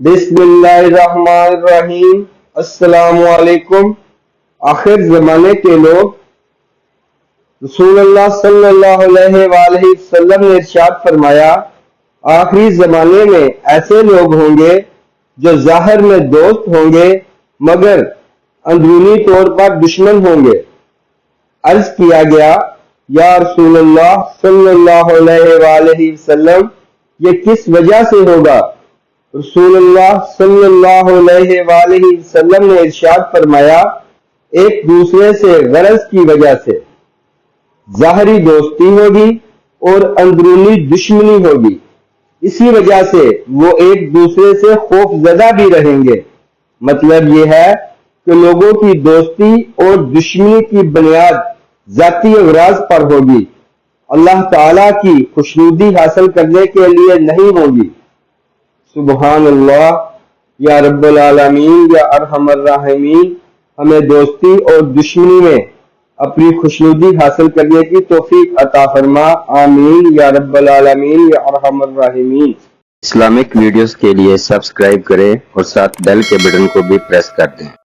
बिस्मिल्लाहिर्रहमानिर्रहीम। अस्सलामु अलैकुम। आखिर जमाने के लोग रसूलुल्लाह सल्लल्लाहु अलैहि वसल्लम ने इरशाद फरमाया, आखिरी जमाने में ऐसे लोग होंगे जो ज़ाहिर में दोस्त होंगे मगर अंदरूनी तौर पर दुश्मन होंगे। अर्ज किया गया, या रसूलुल्लाह सल्लल्लाहु अलैहि वसल्लम, ये किस वजह से होगा? रसूलुल्लाह सल्लल्लाहु अलैहि वसल्लम ने इरशाद फरमाया, एक दूसरे से गरज की वजह से ज़ाहरी दोस्ती होगी और अंदरूनी दुश्मनी होगी। इसी वजह से वो एक दूसरे से खौफजदा भी रहेंगे। मतलब ये है कि लोगों की दोस्ती और दुश्मनी की बुनियाद ज़ाती अगराज पर होगी, अल्लाह ताला की खुशनुदी हासिल करने के लिए नहीं होगी। सुबहान अल्लाह। या रब्बुल आलमीन, या अरहमर राहिमीन, हमें दोस्ती और दुश्मनी में अपनी खुशनुदी हासिल करने की तौफीक अता फरमा। आमीन या रब्बुल आलमीन, या अरहमर राहिमीन। इस्लामिक वीडियोस के लिए सब्सक्राइब करें और साथ बेल के बटन को भी प्रेस कर दें।